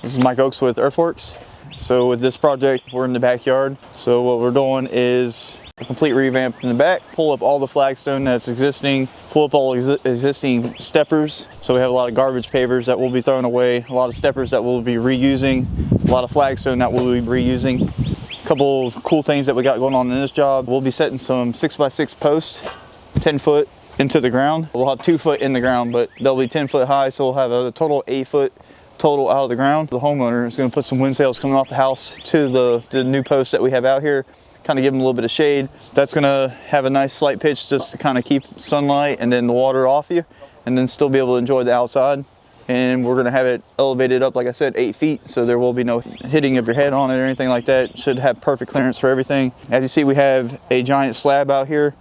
This is Mike Oakes with Earthworks. So with this project, we're in the backyard. So what we're doing is a complete revamp in the back, pull up all the flagstone that's existing, pull up all existing steppers. So we have a lot of garbage pavers that we'll be throwing away, a lot of steppers that we'll be reusing, a lot of flagstone that we'll be reusing. A couple cool things that we got going on in this job. We'll be setting some 6x6 posts, 10 foot into the ground. We'll have 2 foot in the ground, but they'll be 10 foot high. So we'll have a total 8 foot total out of the ground. The homeowner is going to put some wind sails coming off the house to the new posts that we have out here, kind of give them a little bit of shade. That's going to have a nice slight pitch just to kind of keep sunlight and then the water off you, and then still be able to enjoy the outside. And we're going to have it elevated up, like I said, 8 feet, so there will be no hitting of your head on it or anything like that. It should have perfect clearance for everything. As you see, we have a giant slab out here.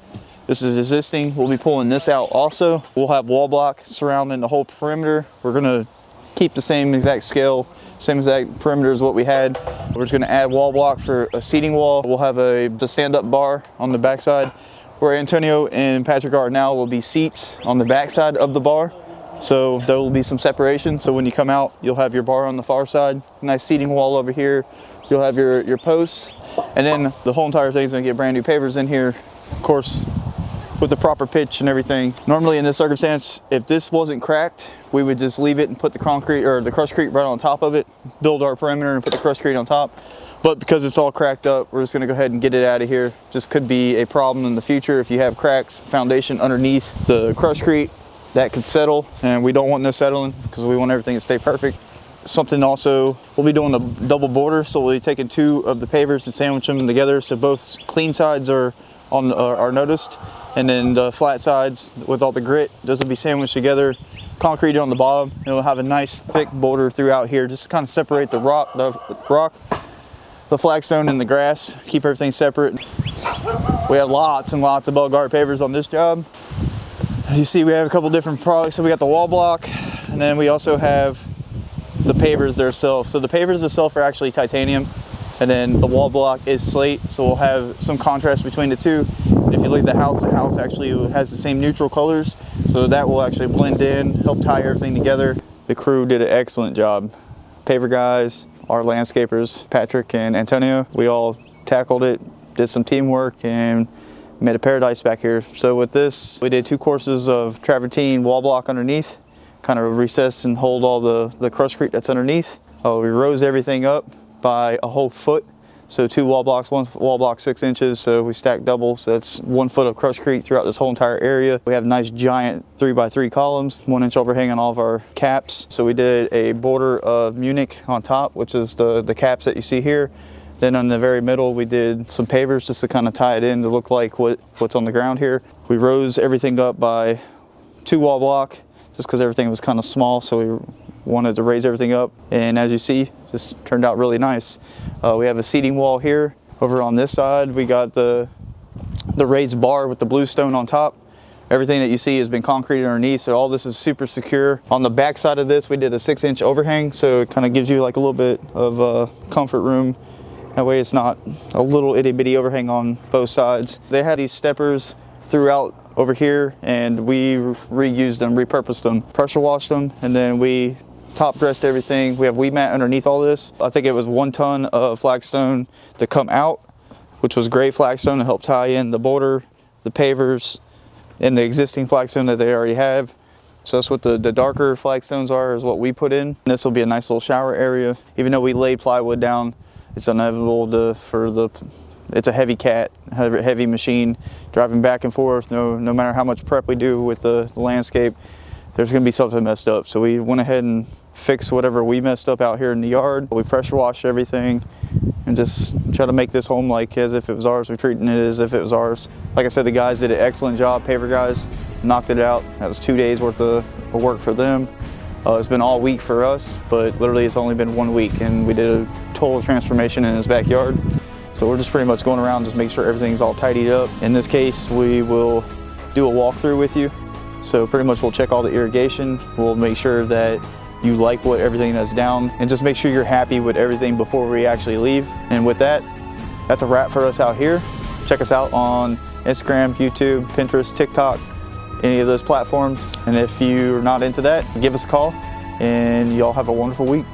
This is existing. We'll be pulling this out also. We'll have wall block surrounding the whole perimeter. We're going to keep the same exact scale, same exact perimeter as what we had. We're just going to add wall block for a seating wall. We'll have a stand-up bar on the backside. Where Antonio and Patrick are now will be seats on the backside of the bar. So there will be some separation. So when you come out, you'll have your bar on the far side, nice seating wall over here. You'll have your posts, and then the whole entire thing is going to get brand new pavers in here, of course, with the proper pitch and everything. Normally in this circumstance, if this wasn't cracked, we would just leave it and put the concrete or the crushed right on top of it, build our perimeter and put the crushed on top. But because it's all cracked up, we're just gonna go ahead and get it out of here. Just could be a problem in the future if you have cracks, foundation underneath the crushed that could settle, and we don't want no settling because we want everything to stay perfect. Something also, we'll be doing a double border, so we'll be taking 2 of the pavers and sandwich them together so both clean sides are noticed, and then the flat sides with all the grit, those will be sandwiched together, concrete on the bottom, and we'll have a nice thick border throughout here just to kind of separate the rock, the flagstone and the grass, keep everything separate. We have lots and lots of bug guard pavers on this job. As you see, we have a couple different products. So we got the wall block, and then we also have the pavers themselves. So the pavers themselves are actually titanium, and then the wall block is slate, so we'll have some contrast between the two. And if you look at the house actually has the same neutral colors, so that will actually blend in, help tie everything together. The crew did an excellent job. Paver guys, our landscapers, Patrick and Antonio, we all tackled it, did some teamwork, and made a paradise back here. So with this, we did 2 courses of travertine wall block underneath, kind of recess and hold all the crushed that's underneath. We rose everything up by a whole foot. So 2 wall blocks, 1 wall block 6 inches. So we stacked double. So that's 1 foot of crushed throughout this whole entire area. We have nice giant 3x3 columns, 1 inch overhang on all of our caps. So we did a border of Munich on top, which is the caps that you see here. Then on the very middle, we did some pavers just to kind of tie it in to look like what's on the ground here. We rose everything up by 2 wall block just because everything was kind of small. So we wanted to raise everything up. And as you see, just turned out really nice. We have a seating wall here. Over on this side, we got the raised bar with the blue stone on top. Everything that you see has been concreted underneath, so all this is super secure. On the back side of this, we did a 6-inch overhang, so it kind of gives you like a little bit of comfort room. That way it's not a little itty bitty overhang on both sides. They had these steppers throughout over here, and we reused them, repurposed them, pressure washed them, and then we top dressed everything. We have weed mat underneath all this. I think it was 1 ton of flagstone to come out, which was gray flagstone to help tie in the border, the pavers, and the existing flagstone that they already have. So that's what the darker flagstones are, is what we put in. This will be a nice little shower area. Even though we laid plywood down, it's inevitable it's a heavy heavy machine, driving back and forth. No matter how much prep we do with the landscape, there's gonna be something messed up. So we went ahead and fixed whatever we messed up out here in the yard. We pressure washed everything and just try to make this home like as if it was ours. We're treating it as if it was ours. Like I said, the guys did an excellent job. Paver guys knocked it out. That was 2 days worth of work for them. It's been all week for us, but literally it's only been 1 week, and we did a total transformation in his backyard. So we're just pretty much going around just making sure everything's all tidied up. In this case, we will do a walkthrough with you. So pretty much we'll check all the irrigation. We'll make sure that you like everything that's down, and just make sure you're happy with everything before we actually leave. And with that, that's a wrap for us out here. Check us out on Instagram, YouTube, Pinterest, TikTok, any of those platforms. And if you're not into that, give us a call, and y'all have a wonderful week.